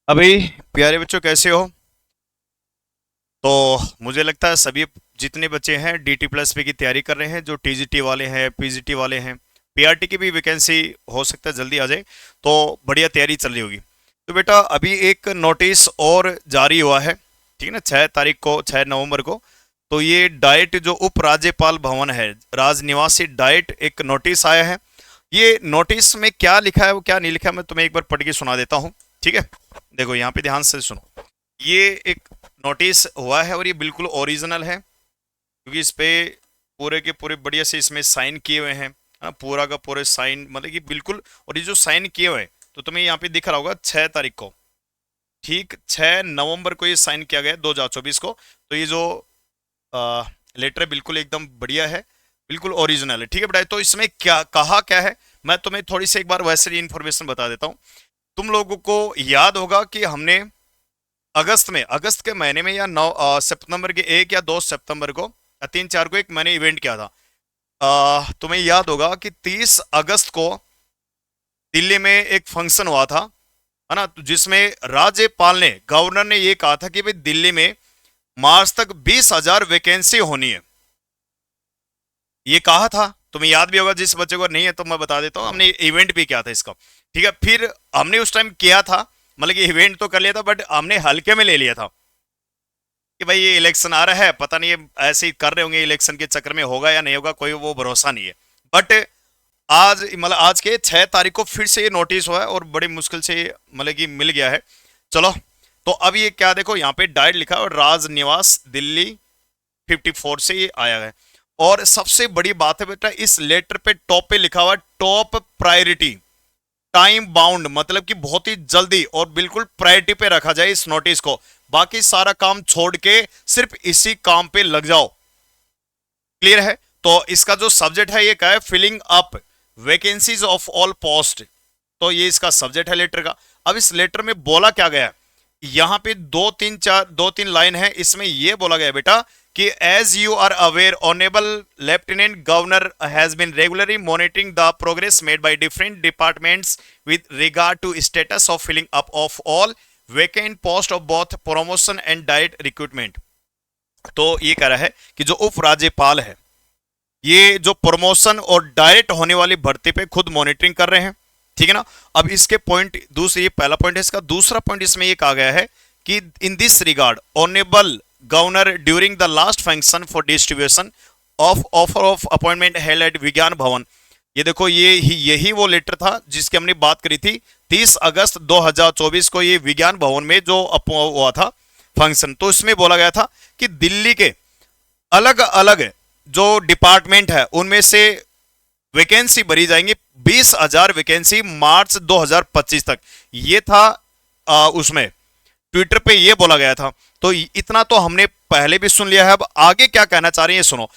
अभी प्यारे बच्चों कैसे हो। तो मुझे लगता है सभी जितने बच्चे हैं डीटी प्लस पी की तैयारी कर रहे हैं, जो टीजीटी वाले हैं, पीजीटी वाले हैं, पीआरटी की भी वैकेंसी हो सकता है जल्दी आ जाए। तो बढ़िया तैयारी चल रही होगी। तो बेटा अभी एक नोटिस और जारी हुआ है, ठीक है ना, 6 तारीख को, 6 नवंबर को। तो ये डाइट जो उप राज्यपाल भवन है, राजनिवासी डाइट, एक नोटिस आया है। ये नोटिस में क्या लिखा है वो क्या नहीं लिखा है मैं तुम्हें एक बार पढ़ के सुना देता हूँ। ठीक है, देखो यहाँ पे ध्यान से सुनो। ये एक नोटिस हुआ है और ये बिल्कुल ओरिजिनल है, क्योंकि इस पे पूरे के पूरे बढ़िया से इसमें साइन किए हुए हैं। हाँ, पूरा का पूरे साइन, मतलब कि बिल्कुल। और ये जो साइन किए हुए हैं, तो तुम्हें यहाँ पे दिख रहा होगा 6 तारीख को, ठीक 6 नवंबर को ये साइन किया गया 2024 को। तो ये जो लेटर है बिल्कुल एकदम बढ़िया है, बिल्कुल ओरिजिनल है। ठीक है बेटा, तो इसमें क्या कहा क्या है मैं तुम्हें थोड़ी सी एक बार वैसे ही इन्फॉर्मेशन बता देता हूँ। तुम लोगों को याद होगा कि हमने अगस्त के महीने में, या 9 सितंबर के 1 या 2 सितंबर को, या 3 4 को एक मैंने इवेंट किया था। तुम्हें याद होगा कि 30 अगस्त को दिल्ली में एक फंक्शन हुआ था, है ना, तो जिसमें राज्यपाल ने, गवर्नर ने ये कहा था कि भाई दिल्ली में मार्च तक 20,000 वैकेंसी होनी है। ये कहा था, तुम्हें याद भी होगा। जिस बच्चे को नहीं है तो मैं बता देता हूँ, हमने इवेंट भी किया था इसका। ठीक है, फिर हमने उस टाइम किया था, मतलब कि इवेंट तो कर लिया था, बट हमने हल्के में ले लिया था कि भाई ये इलेक्शन आ रहा है, पता नहीं ये ऐसे ही कर रहे होंगे, इलेक्शन के चक्कर में होगा या नहीं होगा, कोई वो भरोसा नहीं है। बट आज, मतलब आज के 6 तारीख को फिर से ये नोटिस हुआ है और बड़ी मुश्किल से मतलब कि मिल गया है। चलो, तो अब ये क्या, देखो यहाँ पे डाइट लिखा है और राजनिवास दिल्ली 54 से ये आया है। और सबसे बड़ी बात है बेटा, इस लेटर पे टॉप पे लिखा हुआ है टॉप प्रायोरिटी, टाइम बाउंड, मतलब कि बहुत ही जल्दी और बिल्कुल प्रायोरिटी पे रखा जाए इस नोटिस को। बाकी सारा काम छोड़ के सिर्फ इसी काम पे लग जाओ। क्लियर है। तो इसका जो सब्जेक्ट है ये क्या है, filling up vacancies of all post. तो ये इसका सब्जेक्ट है लेटर का। अब इस लेटर में बोला क्या गया, यहां पे दो तीन लाइन है, इसमें यह बोला गया बेटा कि as you are aware hon'ble lieutenant governor has been regularly monitoring the progress made by different departments with regard to status of filling up of all vacant post of both promotion and direct recruitment. तो ये कह रहा है कि जो उप राज्यपाल है, ये जो प्रमोशन और डायरेक्ट होने वाली भर्ती पे खुद मॉनिटरिंग कर रहे हैं। ठीक है ना। अब इसके पॉइंट दूसरी, ये पहला पॉइंट है, इसका दूसरा पॉइंट इसमें ये कहा गया है कि in this regard honourable governor during the last function for distribution of offer of appointment held at विज्ञान भवन। ये देखो, यही वो लेटर था जिसकी हमने बात करी थी 30 अगस्त 2024 को, ये विज्ञान भवन में जो हुआ था फंक्शन। तो इसमें बोला गया था कि दिल्ली के अलग अलग जो डिपार्टमेंट है उनमें से वैकेंसी भरी जाएंगी, 20,000 वैकेंसी मार्च 2025 तक। ये था उसमें ट्विटर पे ये बोला गया था। तो इतना तो हमने पहले भी सुन लिया है, अब आगे क्या कहना चाह रहे हैं सुनो।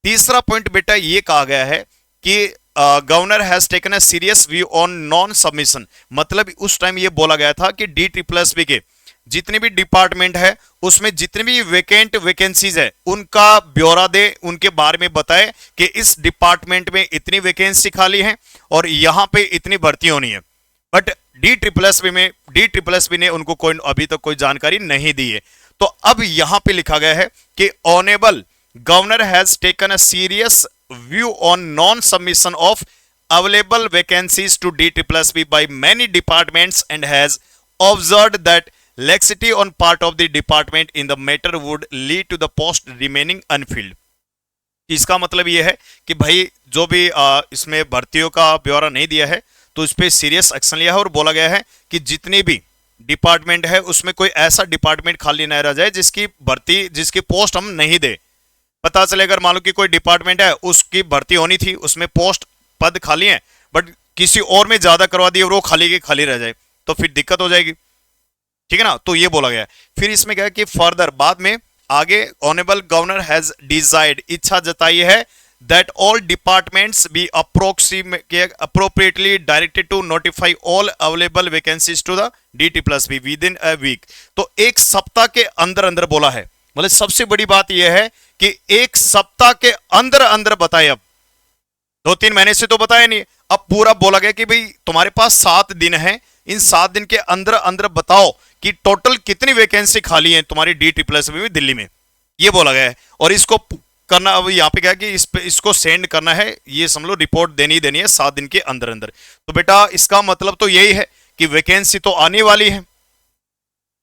तीसरा पॉइंट बेटा ये कहा गया है कि governor has taken a serious view on non submission. मतलब उस टाइम ये बोला गया था कि डी ट्रिपल्स बी के जितने भी डिपार्टमेंट है उसमें जितनी भी वेकेंट वैकेंसीज है उनका ब्यौरा दे, उनके बारे में बताए कि इस डिपार्टमेंट में इतनी वैकेंसी खाली है और यहां पे इतनी भर्ती होनी है। But D triple S B ने उनको कोई अभी तक कोई जानकारी नहीं दी है। तो अब यहां पे लिखा गया है कि hon'ble governor has taken a serious view on non submission of available vacancies to D triple S B by many departments and has observe that laxity on part of the department in the matter would lead to the post remaining unfilled। इसका मतलब यह है कि भाई जो भी इसमें भर्तियों का ब्यौरा नहीं दिया है तो इस पर सीरियस एक्शन लिया है और बोला गया है कि जितने भी डिपार्टमेंट है उसमें कोई ऐसा डिपार्टमेंट खाली नहीं रह जाए जिसकी भर्ती, जिसकी पोस्ट हम नहीं दे। पता चले अगर मान लो कि कोई डिपार्टमेंट है उसकी भर्ती होनी थी, उसमें पोस्ट पद खाली है, बट किसी और में ज्यादा करवा दिए और वो खाली के खाली रह जाए तो फिर दिक्कत हो जाएगी। ठीक है ना। तो ये बोला गया। फिर इसमें क्या है कि फर्दर बाद में आगे ऑनेबल गवर्नर हैज डिजाइड, इच्छा जताई है that all departments be appropriately directed to notify all available vacancies to the DT plus B within a week. तो एक सप्ताह के अंदर अंदर बोला है, मतलब सबसे बड़ी बात यह है कि एक सप्ताह के अंदर अंदर बताए। अब 2 3 महीने से तो बताया नहीं, अब पूरा बोला गया कि भाई तुम्हारे पास 7 दिन है इन 7 दिन के अंदर अंदर बताओ कि टोटल कितनी वैकेंसी खाली है तुम्हारी डी ट्रिपल एस में दिल्ली में, ये बोला गया है। और इसको करना, अब यहाँ पे क्या है कि इसको सेंड करना है, ये समझ लो रिपोर्ट देनी ही देनी है 7 दिन के अंदर अंदर। तो बेटा इसका मतलब तो यही है कि वैकेंसी तो आने वाली है,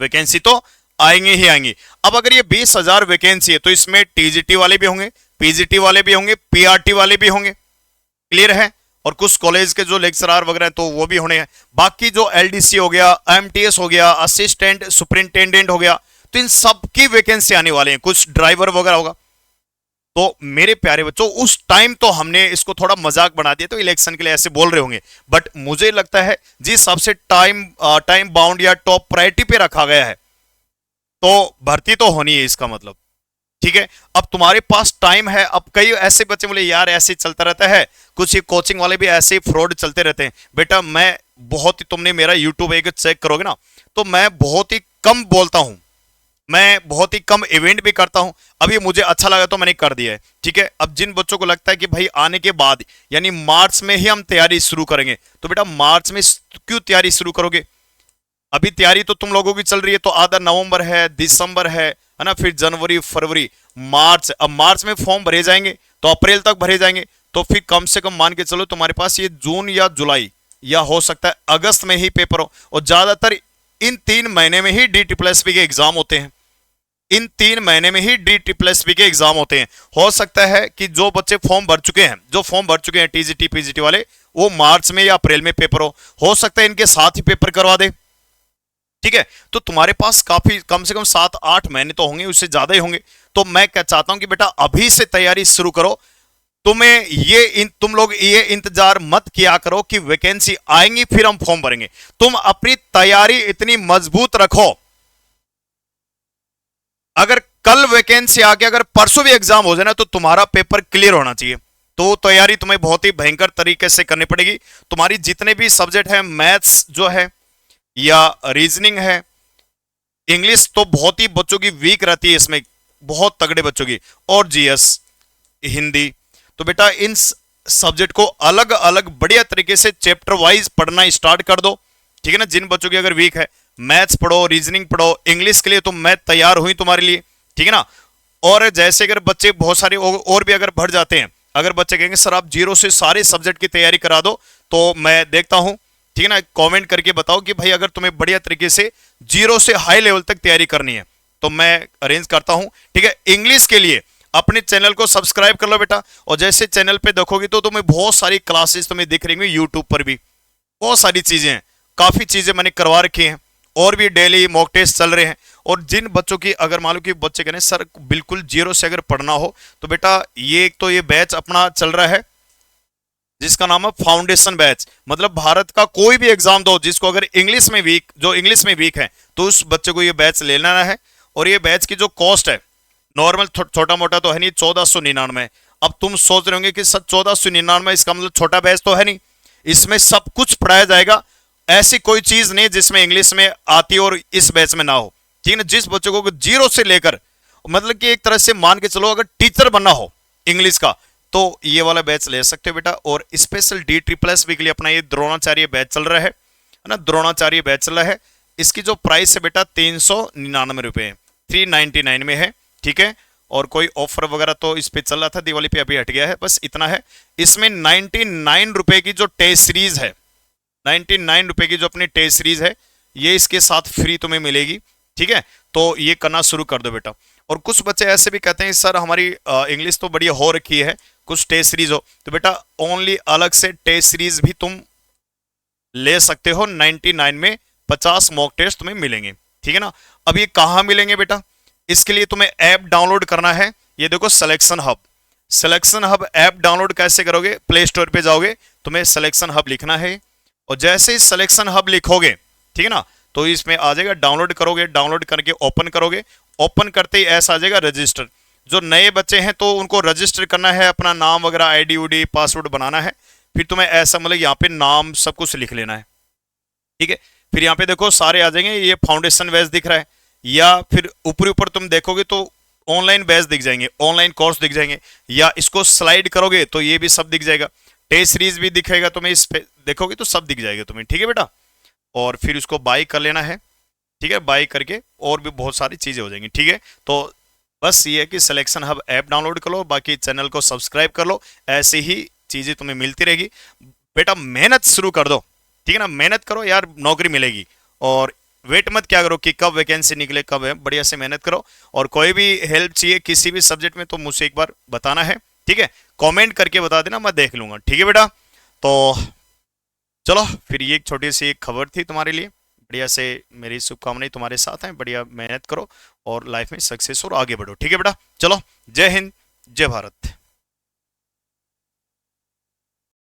वैकेंसी तो आएंगे ही आएंगे। अब अगर ये 20,000 वैकेंसी है तो इसमें टीजीटी वाले भी होंगे, पीजीटी वाले भी होंगे, पीआरटी वाले भी होंगे, क्लियर है। और कुछ कॉलेज के जो लेक्चरर वगैरह तो वो भी होने हैं। बाकी जो एलडीसी हो गया, एमटीएस हो गया, असिस्टेंट सुपरिंटेंडेंट हो गया, तो इन सब की वैकेंसी आने वाले हैं, कुछ ड्राइवर वगैरह होगा। तो मेरे प्यारे बच्चों, उस टाइम तो हमने इसको थोड़ा मजाक बना दिया, तो इलेक्शन के लिए ऐसे बोल रहे होंगे, बट मुझे लगता है जिस हिसाब से टाइम बाउंड या टॉप प्रायोरिटी पे रखा गया है तो भर्ती तो होनी है, इसका मतलब, ठीक है। अब तुम्हारे पास टाइम है। अब कई ऐसे बच्चे बोले यार ऐसे ही चलता रहता है, कुछ ये कोचिंग वाले भी ऐसे ही फ्रॉड चलते रहते हैं। बेटा मैं बहुत ही, तुमने मेरा यूट्यूब एक चेक करोगे ना तो मैं बहुत ही कम बोलता हूं, मैं बहुत ही कम इवेंट भी करता हूं। अभी मुझे अच्छा लगा तो मैंने कर दिया है, ठीक है। अब जिन बच्चों को लगता है कि भाई आने के बाद यानी मार्च में ही हम तैयारी शुरू करेंगे, तो बेटा मार्च में क्यों तैयारी शुरू करोगे? अभी तैयारी तो तुम लोगों की चल रही है, तो आधा नवंबर है, दिसंबर है ना, फिर जनवरी, फरवरी, मार्च। अब मार्च में फॉर्म भरे जाएंगे तो अप्रैल तक भरे जाएंगे, तो फिर कम से कम मान के चलो तुम्हारे पास ये जून या जुलाई या हो सकता है अगस्त में ही पेपर हो। और ज्यादातर इन 3 महीने में ही डी ट्रिपल एस पी के एग्जाम होते हैं, इन 3 महीने में ही डी ट्रिपल एस पी के एग्जाम होते हैं। हो सकता है कि जो बच्चे फॉर्म भर चुके हैं, जो फॉर्म भर चुके हैं टीजीटी पीजीटी वाले, वो मार्च में या अप्रैल में पेपर हो सकता है इनके साथ ही पेपर करवा दे, ठीक है। तो तुम्हारे पास काफी कम से कम 7-8 महीने तो होंगे, उससे ज्यादा ही होंगे। तो मैं क्या चाहता हूं कि बेटा अभी से तैयारी शुरू करो। तुम लोग ये इंतजार मत किया करो कि वैकेंसी आएंगी फिर हम फॉर्म भरेंगे। तुम अपनी तैयारी इतनी मजबूत रखो, अगर कल वैकेंसी आ गया, अगर परसों भी एग्जाम हो जाए ना, तो तुम्हारा पेपर क्लियर होना चाहिए। तो तैयारी तुम्हें बहुत ही भयंकर तरीके से करनी पड़ेगी। तुम्हारी जितने भी सब्जेक्ट है, मैथ्स जो है या रीजनिंग है, इंग्लिश तो बहुत ही बच्चों की वीक रहती है इसमें, बहुत तगड़े बच्चों की, और जीएस, हिंदी। तो बेटा इन सब्जेक्ट को अलग अलग बढ़िया तरीके से चैप्टर वाइज पढ़ना स्टार्ट कर दो, ठीक है ना। जिन बच्चों की अगर वीक है, मैथ्स पढ़ो, रीजनिंग पढ़ो, इंग्लिश के लिए तो मैं तैयार हुई तुम्हारे लिए, ठीक है ना। और जैसे अगर बच्चे बहुत सारे और भी अगर बढ़ जाते हैं, अगर बच्चे कहेंगे सर आप जीरो से सारे सब्जेक्ट की तैयारी करा दो, तो मैं देखता हूं, ठीक है ना। कमेंट करके बताओ कि भाई अगर तुम्हें बढ़िया तरीके से जीरो से हाई लेवल तक तैयारी करनी है तो मैं अरेंज करता हूं, ठीक है। इंग्लिश के लिए अपने चैनल को सब्सक्राइब कर लो बेटा, और जैसे चैनल पे देखोगे तो तुम्हें बहुत सारी क्लासेस तुम्हें दिख रही होंगी, यूट्यूब पर भी बहुत सारी चीजें हैं, काफी चीजें मैंने करवा रखी हैं, और भी डेली मॉक टेस्ट चल रहे हैं। और जिन बच्चों की अगर मान लो कि बच्चे कहें सर बिल्कुल जीरो से अगर पढ़ना हो, तो बेटा ये एक तो ये बैच अपना चल रहा है जिसका नाम है फाउंडेशन बैच। मतलब भारत का कोई भी एग्जाम दो, जिसको अगर इंग्लिश में वीक, जो इंग्लिश में वीक है, तो उस बच्चे को ये बैच ले लेना है। और ये बैच की जो कॉस्ट है, नॉर्मल छोटा मोटा तो है नहीं, 1499। अब तुम सोच रहे होंगे कि सर 1499 इसका मतलब छोटा बैच तो है नहीं, इसमें सब कुछ पढ़ाया जाएगा। ऐसी कोई चीज नहीं जिसमें इंग्लिश में आती और इस बैच में ना हो, ठीक है ना। जिस बच्चों को जीरो से लेकर, मतलब कि एक तरह से मान के चलो अगर टीचर बनना हो इंग्लिश का, तो ये वाला बैच ले सकते हो बेटा। और स्पेशल डी ट्रिपल एस के लिए अपना ये द्रोणाचार्य बैच चल रहा है ना, द्रोणाचार्य बैच चल रहा है। इसकी जो प्राइस है बेटा 399 रुपए, 399 में है, ठीक है। और कोई ऑफर वगैरह तो इस पे चल रहा था, दिवाली पे अभी हट गया है, बस इतना है। इसमें 99 रुपए की जो टेस्ट सीरीज है, 99 रुपए की जो अपनी टेस्ट सीरीज है, ये इसके साथ फ्री तुम्हें मिलेगी, ठीक है। तो ये करना शुरू कर दो बेटा। और कुछ बच्चे ऐसे भी कहते हैं सर हमारी इंग्लिश तो बढ़िया हो रखी है, कुछ टेस्ट सीरीज हो, तो बेटा ओनली अलग से टेस्ट सीरीज भी तुम ले सकते हो। 99 में 50 मॉक टेस्ट तुम्हें मिलेंगे, ठीक है ना। अब ये कहां मिलेंगे बेटा? इसके लिए तुम्हें ऐप डाउनलोड करना है। ये देखो selection hub, selection hub app download कैसे करोगे? प्ले स्टोर पे जाओगे, तुम्हें सिलेक्शन हब लिखना है, और जैसे ही सिलेक्शन हब लिखोगे, ठीक है ना, तो इसमें आ जाएगा, डाउनलोड करोगे, डाउनलोड करके ओपन करोगे, ओपन करते ही ऐसा आ जाएगा रजिस्टर। जो नए बच्चे हैं तो उनको रजिस्टर करना है, अपना नाम वगैरह, आईडी उडी, पासवर्ड बनाना है। फिर तुम्हें ऐसा मतलब यहाँ पे नाम सब कुछ लिख लेना है, ठीक है। फिर यहाँ पे देखो सारे आ जाएंगे, ये फाउंडेशन बैच दिख रहा है, या फिर ऊपर ऊपर तुम देखोगे तो ऑनलाइन बैच दिख जाएंगे, ऑनलाइन कोर्स दिख जाएंगे, या इसको स्लाइड करोगे तो ये भी सब दिख जाएगा, टेस्ट सीरीज भी दिखेगा तुम्हें, इस पे देखोगे तो सब दिख जाएगा तुम्हें, ठीक है बेटा। और फिर उसको बाई कर लेना है। ठीक है, बाई करके और भी बहुत सारी चीज़ें हो जाएंगी। ठीक है, तो बस ये है कि सिलेक्शन हब ऐप डाउनलोड कर लो, बाकी चैनल को सब्सक्राइब कर लो, ऐसी ही चीज़ें तुम्हें मिलती रहेगी। बेटा मेहनत शुरू कर दो, ठीक है ना, मेहनत करो यार, नौकरी मिलेगी। और वेट मत क्या करो कि कब वैकेंसी निकले कब है, बढ़िया से मेहनत करो। और कोई भी हेल्प चाहिए किसी भी सब्जेक्ट में तो मुझसे एक बार बताना है, ठीक है, कमेंट करके बता देना, मैं देख लूंगा। ठीक है बेटा, तो चलो फिर ये एक छोटी सी खबर थी तुम्हारे लिए। बढ़िया से मेरी शुभकामनाएं तुम्हारे साथ हैं, बढ़िया मेहनत करो और लाइफ में सक्सेस और आगे बढ़ो। ठीक है बेटा, चलो, जय हिंद, जय भारत।